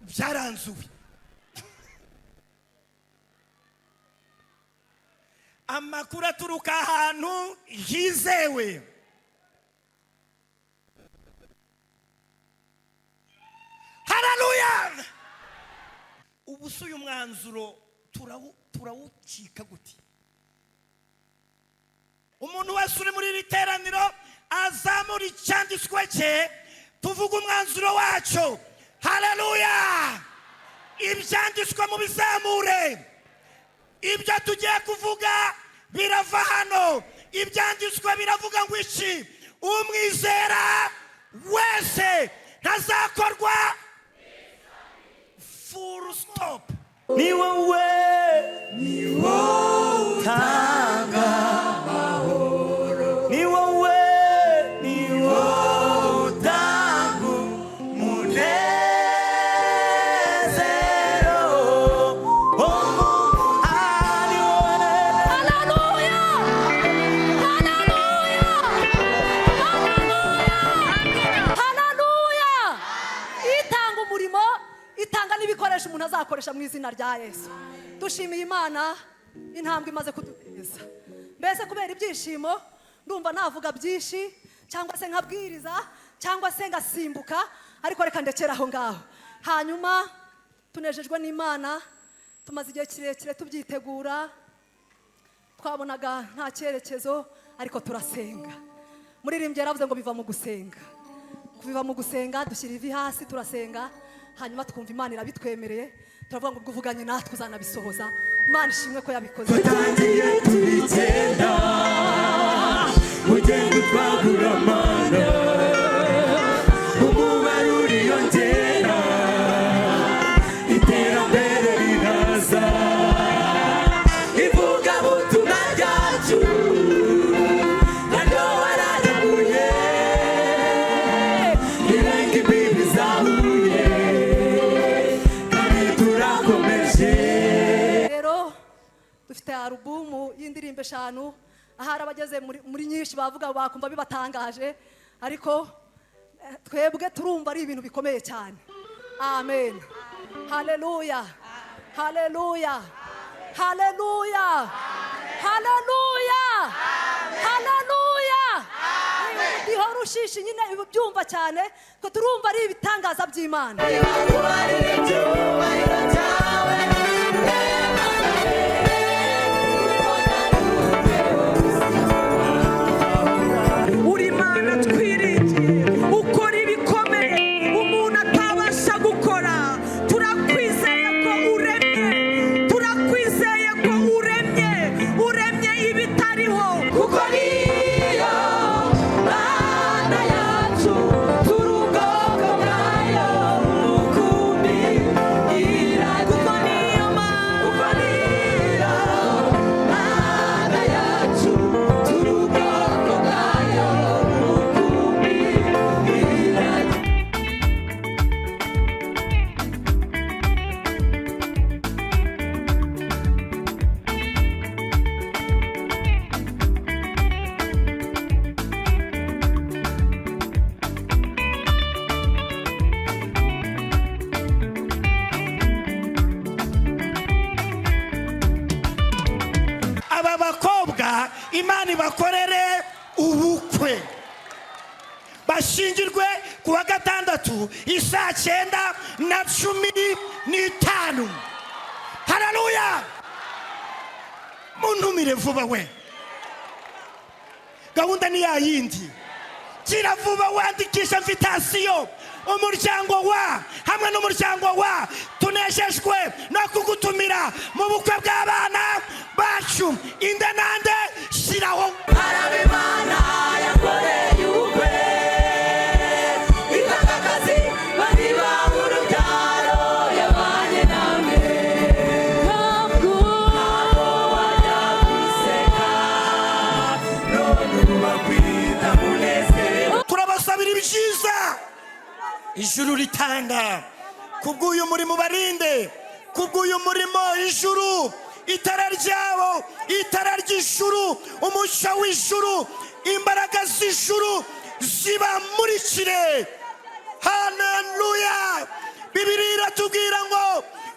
byaranzuwe. Amakuru aturuka ahantu hizewe. Haleluya. Ubuso uyu mwanzuro turawucika gute? Umuntu wese uri muri iri teraniro azamura icyanditswe cye, tuvuga umwanzuro wacu. Haleluya. Ibyanditswe mu bizamure. Ibyo tugiye kuvuga birava hano. Ibyanditswe biravuga ngo iki? Umwizera wese ntazakorwa. Full stop. Ni wowe utanga amahoro, ni wowe utanga umunezero. Haleluya, haleluya, haleluya. Itanga umurimo, itanga n'ibikoresho umuntu azakoresha mu izina rya Yesu. Dushimiye Imana intambwe imaze kuduteza. Mbese kubera ibyishimo ndumva navuga byinshi, cyangwa se nkabwiriza, cyangwa se ngasimbuka, ariko reka ndekera aho ngaho. Hanyuma tunejejwe n'Imana, tumaze igihe kirekire tubyitegura, twabonaga nta cyerekezo, ariko turasenga. Muririmbyi yaravuze ngo biva mu gusenga. Kubiva mu gusenga dushyira ivi hasi turasenga, hanyuma twumva Imana irabitwemereye, turavuga ngo ubwuvuganye natwe uzanabisohoza. Imana ishimwe ko yabikoze. Tutangiye tubigenda ugenda utwagura amana, umubare uriyongera, iterambere riraza, ivugabutumwa ryacu naryo warareguye, irenga imbibi zahuye, kandi turakomeje. Rero dufite alubumu y'indirimbo 5, ahari abageze muri nyinshi bavuga bakumva bibatangaje, ariko twebwe turumva ari ibintu bikomeye cyane. Amen. Haleluya. Haleluya. Haleluya. Haleluya. Haleluya. Ihora ushishi nyine byumva cyane ko turumva ari ibitangaza by'Imana. Uri Imana twiringiye, ukora ibikomeye umuntu atabasha gukora. Turakwizeye ko uremye, turakwizeye ko uremye ibitariho, kuko niyo Mana yacu, turi ubwoko bwayo, rukumbi iragira. Kuko niyo Mana yacu, turi ubwoko bwayo, rukumbi iragira. Aba bakobwa Imana ibakorere ubukwe, bashingirwe ku wa gatandatu isaa 9:15. Haleluya. Muntumire vuba we, gahunda ni yayindi. Gira vuba wandikisha invitation umuryango wa hamwe n'umuryango wa tunejejwe no kugutumira mu bukwe bw'abana bacu. Inde nande shiraho Imana yakoreye ubukwe, itangakazi bariba urubyaro, yabanye namwe ntabwo wajya guseka, none ubu bakwita munezero. turabasabira ibyiza ijuru ritanga. Kubw'uyu murimo barinde, kubw'uyu murimo ijuru, itara ryabo, itara ry'ijuru, umucyo w'ijuru, imbaraga z'ijuru zibamurikire. Haleluya. Bibiliya iratubwira ngo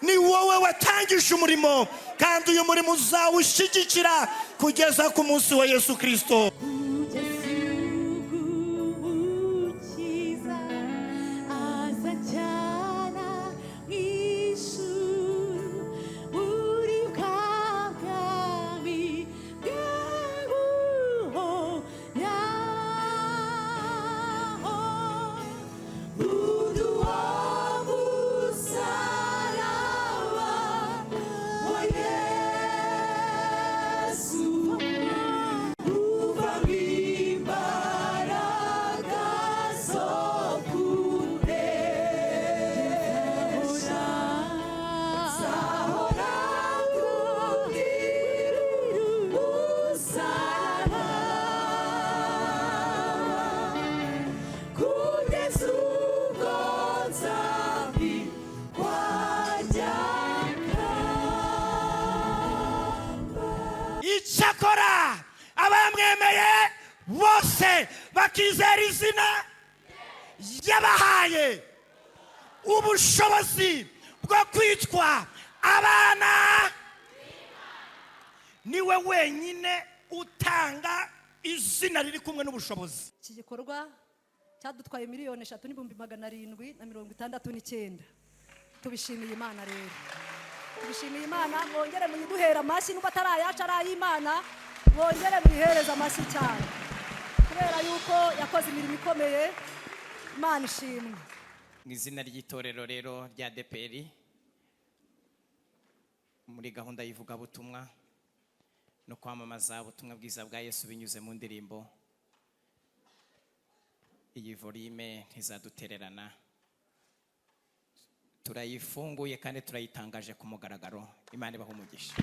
ni wowe watangije umurimo kandi uyu murimo uzawushyigikira kugeza ku munsi wa Yesu Kristo. Icyakora abamwemeye bose bakizera izina yabahaye ubushobozi bwo kwitwa abana. Niwe wenyine utanga izina riri kumwe n'ubushobozi. Iki gikorwa cyadutwaye miliyoni 3,769. Tubishimiye Imana rero. Tubishimiye Imana, mwongere muyiduhera amashyi nubwo atarayaca arayimana, mwongere muyihereza amashyi cyane kubera yuko yakoze imirimo ikomeye. Imana ishimwe. Mu izina ry'itorero rero rya ADEPR muri gahunda y'ivugabutumwa no kwamamaza ubutumwa bwiza bwa Yesu binyuze mu ndirimbo, iyi volume ntizadutererana, turayifunguye kandi turayitangaje ku mugaragaro. Imana ibahe umugisha.